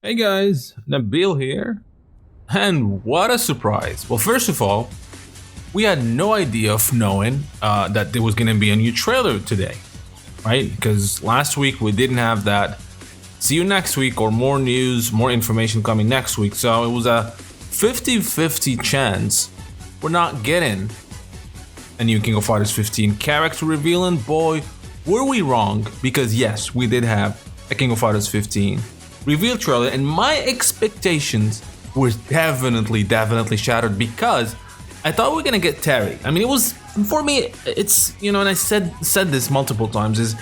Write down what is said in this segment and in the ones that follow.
Hey guys, Nabil here. And what a surprise. Well, first of all, we had no idea of knowing that there was going to be a new trailer today, right? Because last week we didn't have that. See you next week, or more news, more information coming next week. So it was a 50-50 chance we're not getting a new King of Fighters 15 character reveal, and boy, were we wrong, because yes, we did have a King of Fighters 15 reveal trailer, and my expectations were definitely shattered, because I thought we were gonna get Terry. I mean, it was, for me, it's, you know, and I said this multiple times, is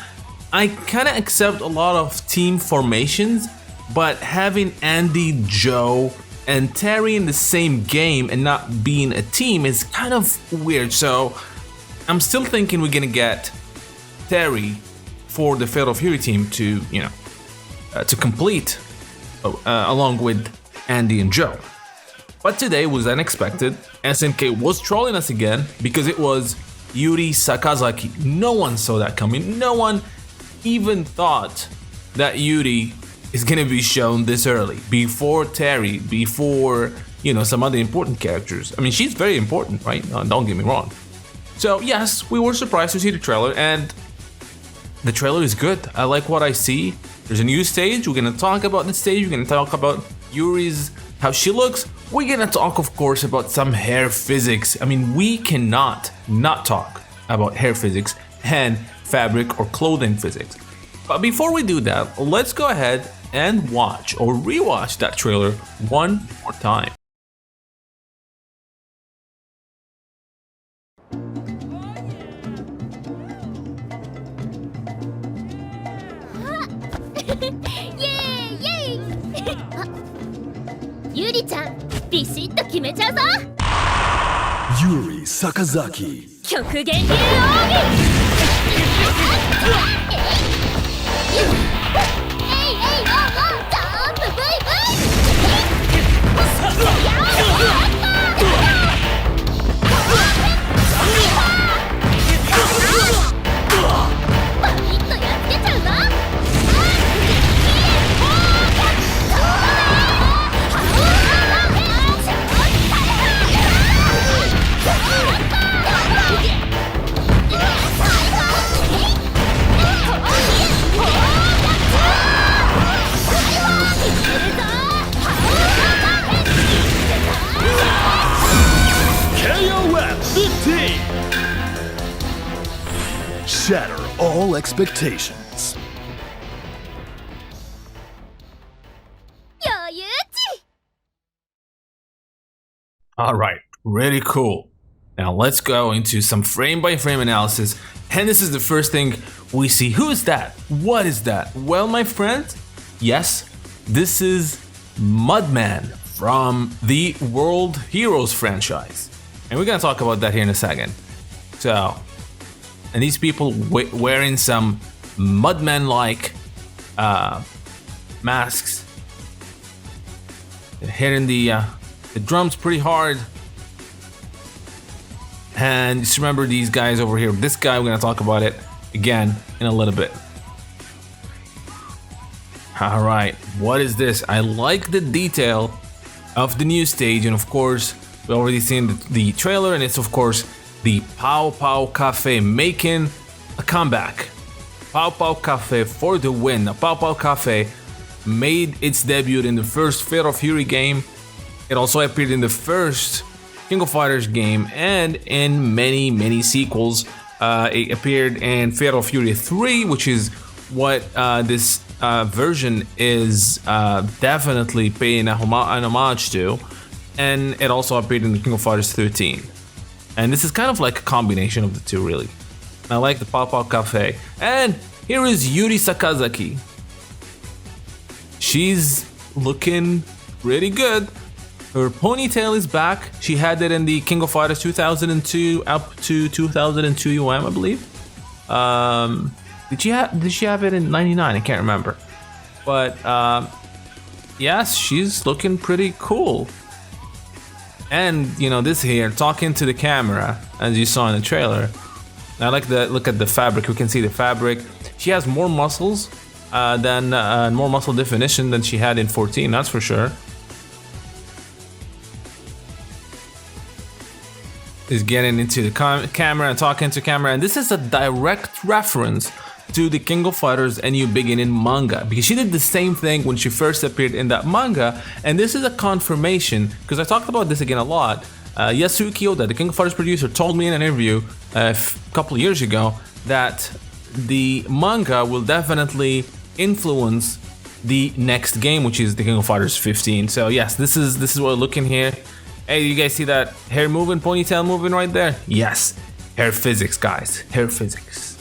I kind of accept a lot of team formations, but having Andy, Joe, and Terry in the same game and not being a team is kind of weird. So I'm still thinking we're gonna get Terry for the Fatal Fury team to, you know, to complete along with Andy and Joe. But today was unexpected. SNK was trolling us again because it was Yuri Sakazaki. No one saw that coming. No one even thought that Yuri is gonna be shown this early, before Terry, before, you know, some other important characters. I mean, she's very important, right? Don't get me wrong. So yes, we were surprised to see the trailer, and the trailer is good. I like what I see. There's a new stage. We're gonna talk about the stage. We're gonna talk about Yuri's, how she looks. We're gonna talk, of course, about some hair physics. I mean, we cannot not talk about hair physics and fabric or clothing physics. But before we do that, let's go ahead and watch or rewatch that trailer one more time. Yuri-chan, ビシッと決めちゃうぞ。 YURI SAKAZAKI. 極限流奥義。えいおうおう、ジャンプ バリッとやっつけちゃうぞ。 KOFXV. Shatter all expectations. 余裕値。 All right, really cool. Now let's go into some frame-by-frame analysis, and this is the first thing we see. Who is that? What is that? Well, my friend, yes, this is Mudman from the World Heroes franchise, and we're gonna talk about that here in a second. So, and these people wearing some Mudman-like masks, hitting the drums pretty hard. And just remember these guys over here. This guy, we're gonna talk about it again in a little bit. All right, what is this? I like the detail of the new stage, and of course, we already seen the trailer, and it's of course the Pow Pow Cafe making a comeback. Pow Pow Cafe for the win. Now, Pow Pow Cafe made its debut in the first Fatal Fury game. It also appeared in the first King of Fighters game and in many sequels. It appeared in Fatal Fury 3, which is what this version is definitely paying an homage to, and it also appeared in the King of Fighters 13. And this is kind of like a combination of the two, really. I like the Pow Pow Cafe. And here is Yuri Sakazaki. She's looking pretty good. Her ponytail is back. She had it in the King of Fighters 2002 up to 2002 UM, I believe. Did she have it in 99? I can't remember. But yes, she's looking pretty cool. And you know, this here, talking to the camera, as you saw in the trailer. I like the look at the fabric. We can see the fabric. She has more muscles than more muscle definition than she had in 14, that's for sure. Is getting into the camera and talking to camera, and this is a direct reference to the King of Fighters and You Beginning manga, because she did the same thing when she first appeared in that manga, and this is a confirmation, because I talked about this again a lot. Yasuki Oda, the King of Fighters producer, told me in an interview a couple of years ago that the manga will definitely influence the next game, which is the King of Fighters 15. So yes, this is what we're looking here. Hey, you guys see that hair moving, ponytail moving right there? Yes, hair physics, guys, hair physics.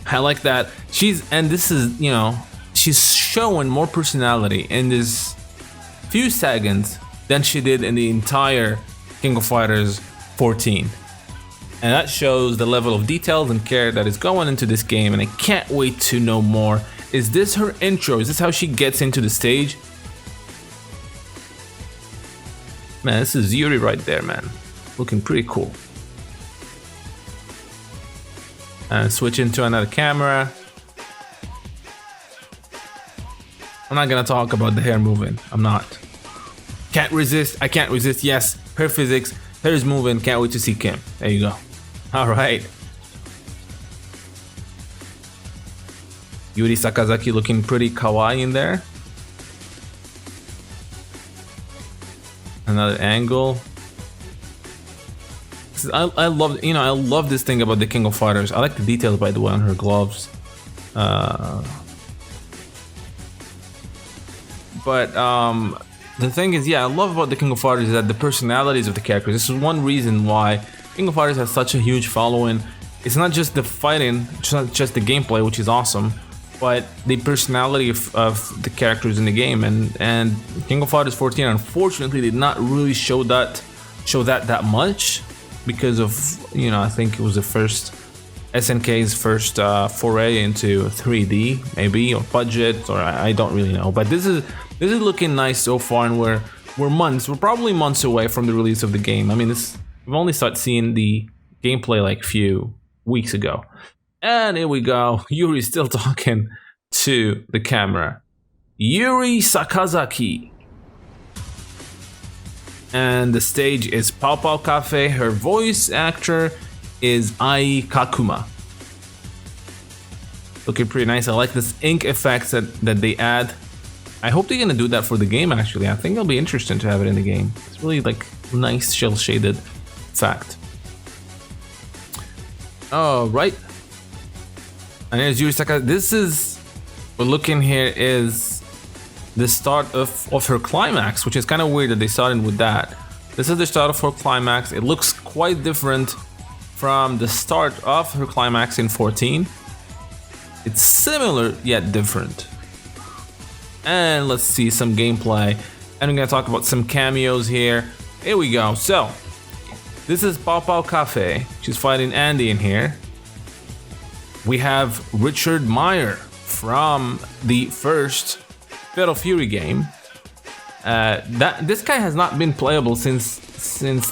I like that. This is, you know, she's showing more personality in this few seconds than she did in the entire King of Fighters 14. And that shows the level of details and care that is going into this game, and I can't wait to know more. Is this her intro? Is this how she gets into the stage? Man, this is Yuri right there, man. Looking pretty cool. And switch into another camera. I'm not gonna talk about the hair moving. I'm not. Can't resist. I can't resist. Yes, her physics. Hair is moving. Can't wait to see Kim. There you go. All right. Yuri Sakazaki looking pretty kawaii in there. Another angle. I love, you know, I love this thing about the King of Fighters. I like the details, by the way, on her gloves. But the thing is, yeah, I love about the King of Fighters is that the personalities of the characters. This is one reason why King of Fighters has such a huge following. It's not just the fighting, it's not just the gameplay, which is awesome, but the personality of the characters in the game. And King of Fighters 14 unfortunately did not really show that much because of, you know, I think it was the first SNK's first foray into 3D, maybe, or budget, or I don't really know. But this is looking nice so far, and we're probably months away from the release of the game. I mean, we've only started seeing the gameplay like few weeks ago. And here we go. Yuri's still talking to the camera. Yuri Sakazaki. And the stage is Pao Pao Cafe. Her voice actor is Ai Kakuma. Looking pretty nice. I like this ink effects that they add. I hope they're gonna do that for the game, actually. I think it'll be interesting to have it in the game. It's really like nice shell shaded effect. Oh, right. And here's Yuri Sakazaki. We're looking here is the start of her climax, which is kind of weird that they started with that. This is the start of her climax. It looks quite different from the start of her climax in 14. It's similar yet different. And let's see some gameplay. And I'm gonna talk about some cameos here. Here we go. So this is Pao Pao Cafe. She's fighting Andy in here. We have Richard Meyer from the first Fatal Fury game. This guy has not been playable since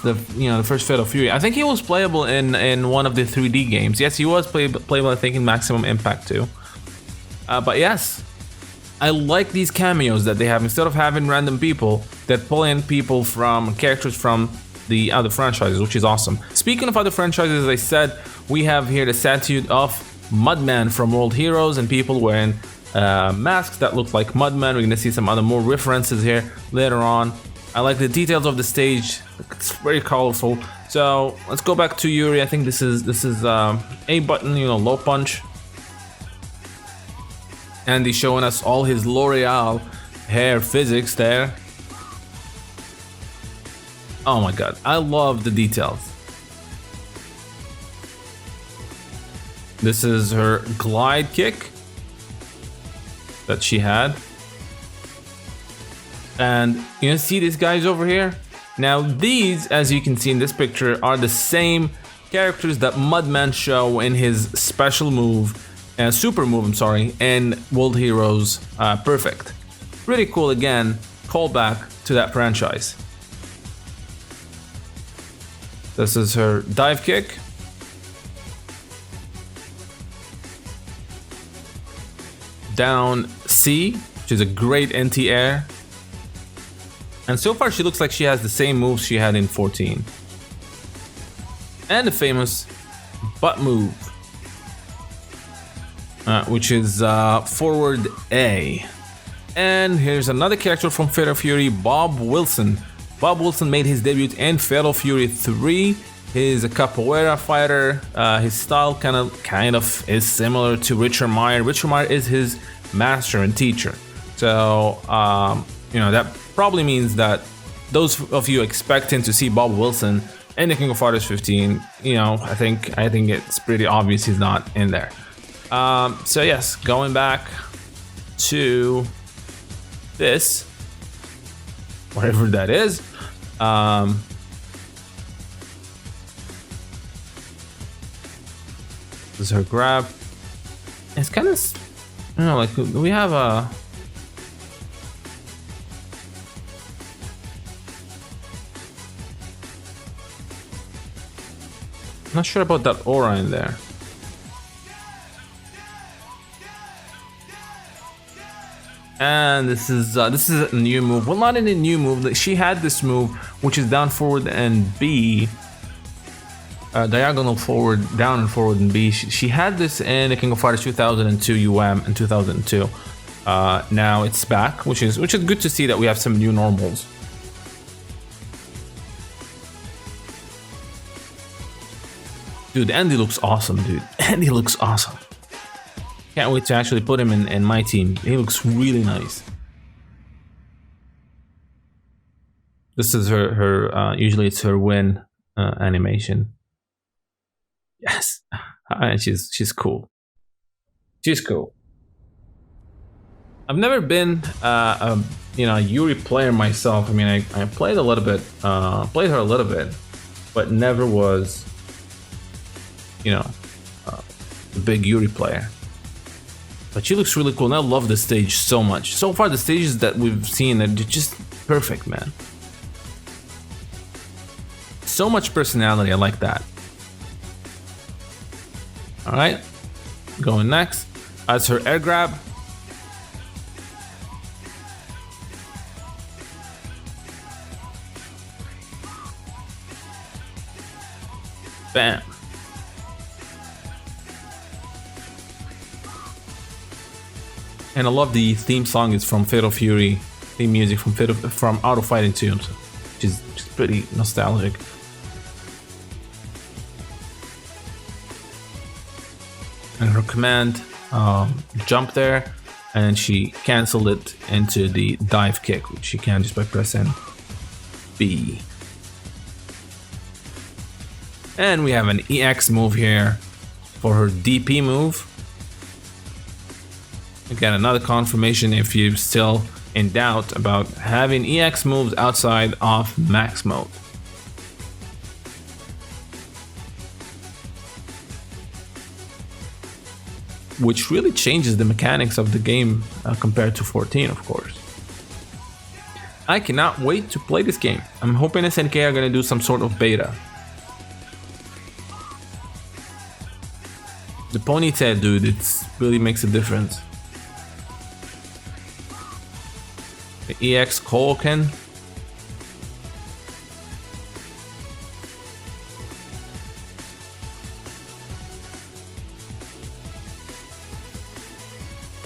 the the first Fatal Fury. I think he was playable in one of the 3D games. Yes, he was playable. I think in Maximum Impact too. But yes, I like these cameos that they have. Instead of having random people that pull in people from characters from the other franchises, which is awesome. Speaking of other franchises, as I said, we have here the statue of Mudman from World Heroes and people wearing masks that look like Mudman. We're gonna see some other more references here later on. I like the details of the stage. It's very colorful. So let's go back to Yuri. I think this is A button, low punch. And he's showing us all his L'Oreal hair physics there. Oh my god, I love the details. This is her glide kick that she had. And you see these guys over here? Now these, as you can see in this picture, are the same characters that Mudman show in his special move, super move, I'm sorry, in World Heroes Perfect. Pretty cool, again, callback to that franchise. This is her dive kick. down C, which is a great anti-air. And so far she looks like she has the same moves she had in 14. And the famous butt move, which is forward A. And here's another character from Fatal Fury, Bob Wilson. Bob Wilson made his debut in Fatal Fury 3. He's a capoeira fighter. His style kind of is similar to Richard Meyer. Richard Meyer is his master and teacher. So that probably means that those of you expecting to see Bob Wilson in the King of Fighters 15, I think it's pretty obvious he's not in there. So yes, going back to this, whatever that is. This is her grab. It's kind of, like we have a. Not sure about that aura in there. And this is a new move. Well, not in a new move. She had this move, which is down, forward, and B. Diagonal forward, down and forward, and B. She had this in the King of Fighters 2002 UM in 2002. Now it's back, which is good to see that we have some new normals. Dude, Andy looks awesome, dude. Andy looks awesome. Can't wait to actually put him in my team. He looks really nice. This is her usually it's her win animation. Yes. And she's cool. She's cool. I've never been a Yuri player myself. I mean, I played a little bit, played her a little bit, but never was a big Yuri player. But she looks really cool, and I love the stage so much. So far, the stages that we've seen are just perfect, man. So much personality, I like that. Alright, going next. As her air grab. Bam. And I love the theme song. It's from Fatal Fury, theme music from Art of Fighting 2, which is just pretty nostalgic. And her command, jump there, and she canceled it into the dive kick, which she can just by pressing B. And we have an EX move here for her DP move. Again, another confirmation if you're still in doubt about having EX moves outside of max mode. Which really changes the mechanics of the game compared to 14, of course. I cannot wait to play this game. I'm hoping SNK are going to do some sort of beta. The ponytail, dude, it really makes a difference. The EX Kolken.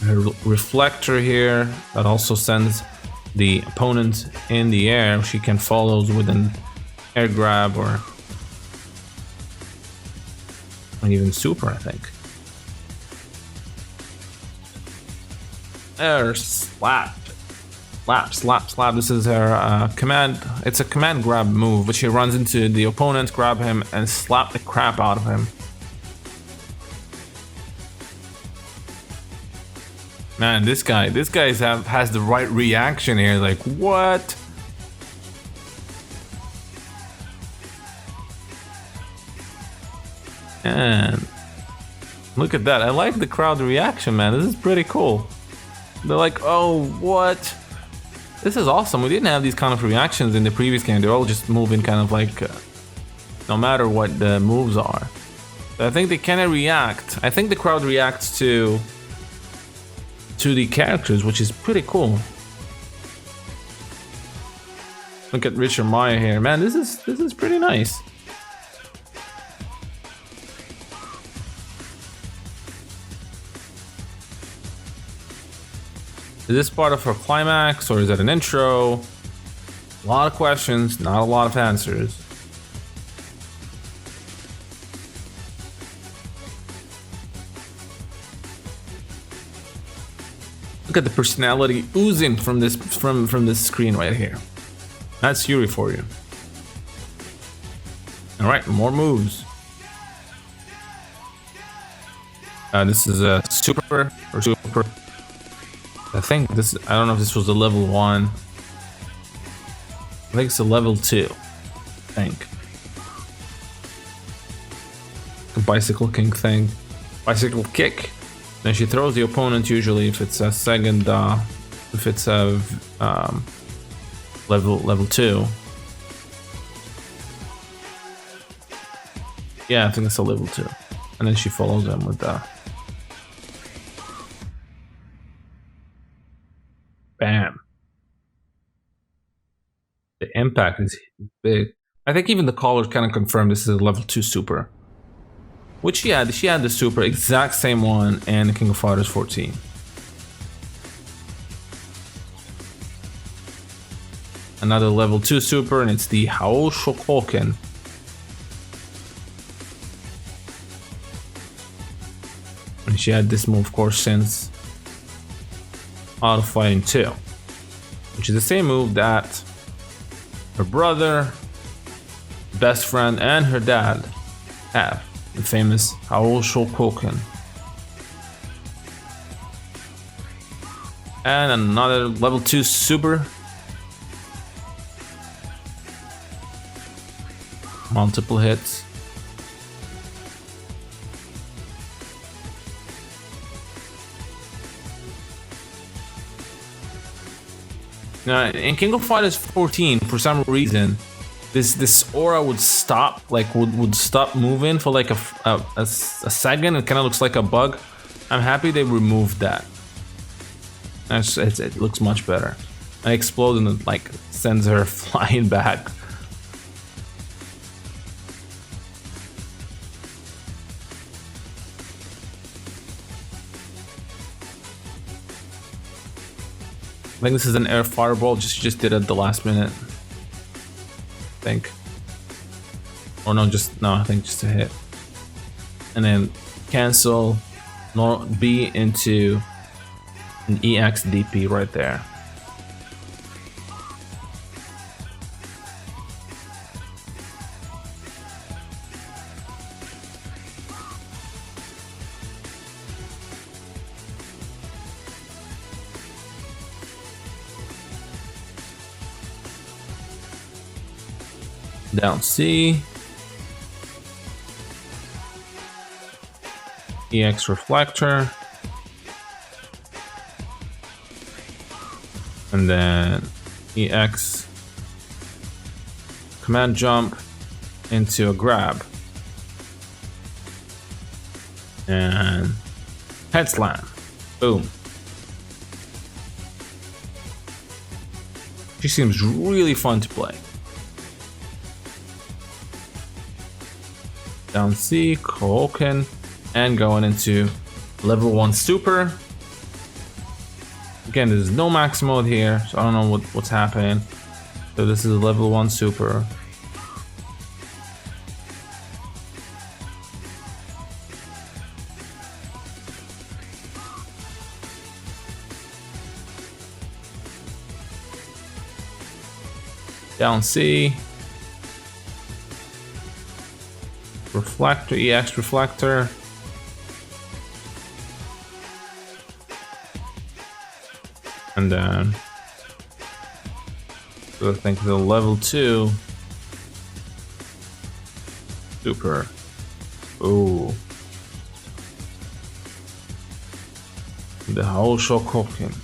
Her reflector here that also sends the opponent in the air. She can follow with an air grab or even super, I think. Air slap. Slap. This is her command. It's a command grab move, but she runs into the opponent, grab him, and slap the crap out of him. Man, this guy has the right reaction here. Like, what? And look at that. I like the crowd reaction, man. This is pretty cool. They're like, oh, what? This is awesome. We didn't have these kind of reactions in the previous game. They're all just moving kind of like no matter what the moves are. So I think they kind of react. I think the crowd reacts to 2D characters, which is pretty cool. Look at Richard Maya here, man. This is pretty nice. Is this part of her climax or is it an intro? A lot of questions, not a lot of answers. Look at the personality oozing from this this screen right here. That's Yuri for you. All right, more moves. This is a super or super. I think this. I don't know if this was a level 1. I think it's a level 2. I think. A bicycle king thing. Bicycle kick. Then she throws the opponent usually if it's a second. If it's a level 2. Yeah, I think it's a level 2. And then she follows them with the. Bam. The impact is big. I think even the colors kind of confirm this is a level 2 super. Which she had the super, exact same one, and the King of Fighters 14. Another level 2 super, and it's the Hao Shokoken. And she had this move, of course, since Art of Fighting 2, which is the same move that her brother, best friend, and her dad have, the famous Hao Shokoken. And another level 2 super. Multiple hits. Now, in King of Fighters 14, for some reason, this aura would stop, like would stop moving for like a second. It kind of looks like a bug. I'm happy they removed that. It looks much better. It explodes and it like sends her flying back. I think this is an air fireball, just did it at the last minute. I think. Or no, I think just a hit. And then cancel B into an EXDP right there. Down C, EX reflector, and then EX command jump into a grab, and head slam, boom. She seems really fun to play. Down C, Koken, and going into level 1 super. Again, there's no max mode here, so I don't know what's happening. So this is a level 1 super. Down C. Reflector, EX reflector. And then so I think the level 2 super. Ooh. The Hao Shokoken.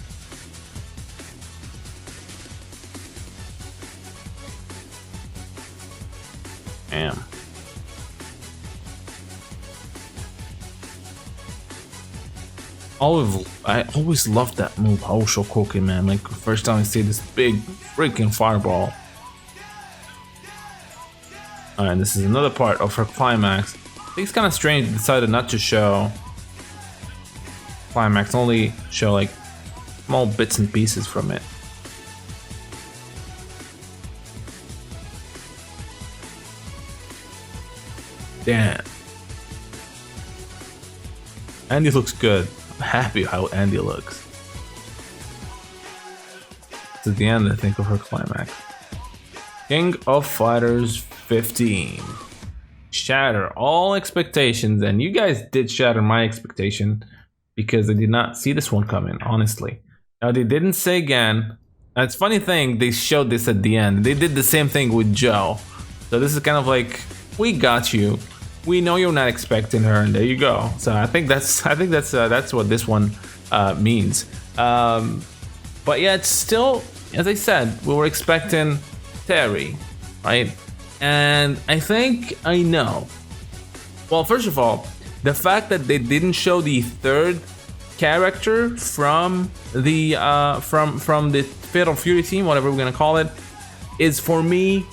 Damn. I always loved that move, Haoshokoken, man. Like, first time I see this big freaking fireball. Alright, this is another part of her climax. I think it's kind of strange they decided not to show climax, only show like small bits and pieces from it. Damn. Andy looks good. I'm happy how Andy looks. This is the end, I think, of her climax. King of Fighters 15. Shatter all expectations, and you guys did shatter my expectation because I did not see this one coming, honestly. Now, they didn't say again. It's funny thing, they showed this at the end. They did the same thing with Joe. So this is kind of like, we got you. We know you're not expecting her, and there you go. So I think that's what this one means. But yeah, it's still, as I said, we were expecting Terry, right? And I think I know. Well, first of all, the fact that they didn't show the third character from the Fatal Fury team, whatever we're gonna call it, is for me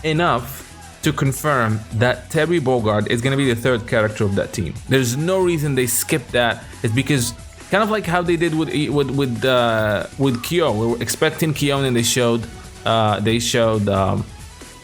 enough to confirm that Terry Bogard is gonna be the third character of that team. There's no reason they skipped that. It's because kind of like how they did with Kyo. We were expecting Kyo and they showed Joe.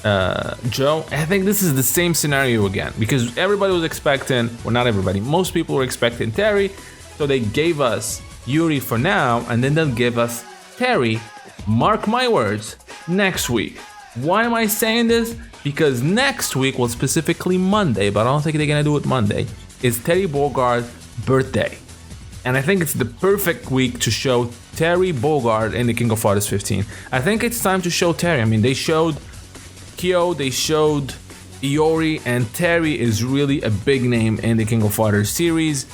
I think this is the same scenario again because everybody was expecting, well, not everybody, most people were expecting Terry, so they gave us Yuri for now, and then they'll give us Terry, mark my words, next week. Why am I saying this? Because next week, well, specifically Monday, but I don't think they're gonna do it Monday, is Terry Bogard's birthday. And I think it's the perfect week to show Terry Bogard in the King of Fighters 15. I think it's time to show Terry. I mean, they showed Kyo, they showed Iori, and Terry is really a big name in the King of Fighters series.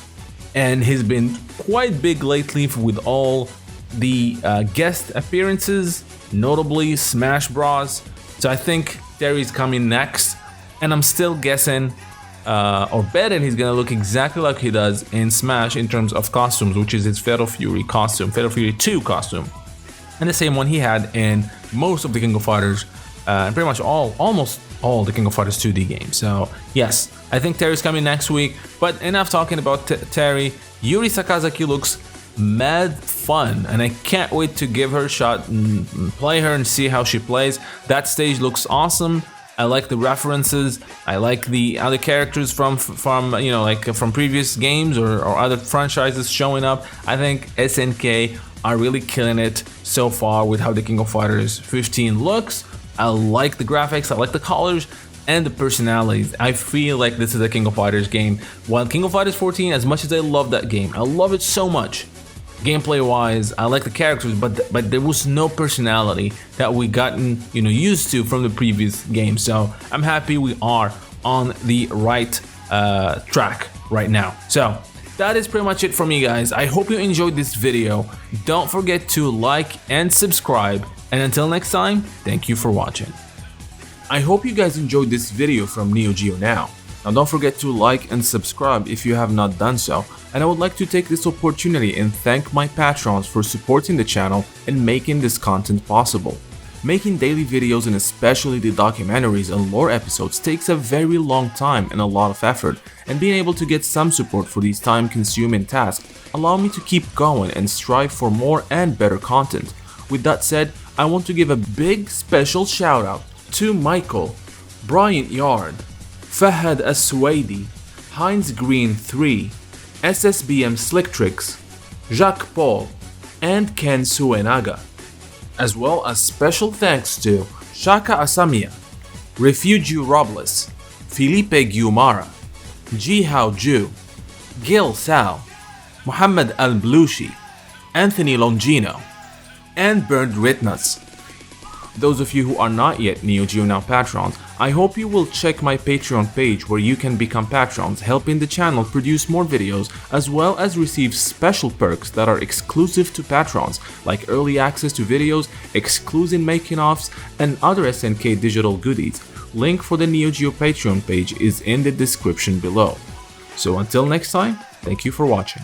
And he's been quite big lately with all the guest appearances, notably Smash Bros. So I think Terry's coming next, and I'm still guessing or betting he's gonna look exactly like he does in Smash in terms of costumes, which is his Fatal Fury costume, Fatal Fury 2 costume, and the same one he had in most of the King of Fighters, and pretty much almost all the King of Fighters 2D games. So yes, I think Terry's coming next week. But enough talking about Terry. Yuri Sakazaki looks mad fun, and I can't wait to give her a shot and play her and see how she plays. That stage looks awesome. I like the references. I like the other characters from you know, like from previous games or other franchises showing up. I think SNK are really killing it so far with how the King of Fighters 15 looks. I like the graphics, I like the colors, and the personalities. I feel like this is a King of Fighters game. While King of Fighters 14, as much as I love that game, I love it so much. Gameplay wise, I like the characters, but there was no personality that we gotten, you know, used to from the previous game. So I'm happy we are on the right track right now. So that is pretty much it for me, guys. I hope you enjoyed this video. Don't forget to like and subscribe. And until next time, thank you for watching. I hope you guys enjoyed this video from Neo Geo Now. Now don't forget to like and subscribe if you have not done so. And I would like to take this opportunity and thank my patrons for supporting the channel and making this content possible. Making daily videos and especially the documentaries and lore episodes takes a very long time and a lot of effort, and being able to get some support for these time-consuming tasks allow me to keep going and strive for more and better content. With that said, I want to give a big special shout out to Michael, Bryant Yard, Fahad Aswaidi, Heinz Green 3, SSBM Slick Tricks, Jacques Paul, and Ken Suenaga. As well as special thanks to Shaka Asamiya, Refugio Robles, Felipe Guimara, Jihao Ju, Gil Sal, Muhammad Al-Blushi, Anthony Longino, and Bernd Ritnus. Those of you who are not yet Neo Geo Now patrons, I hope you will check my Patreon page where you can become patrons, helping the channel produce more videos as well as receive special perks that are exclusive to patrons, like early access to videos, exclusive making-offs, and other SNK digital goodies. Link for the Neo Geo Patreon page is in the description below. So until next time, thank you for watching.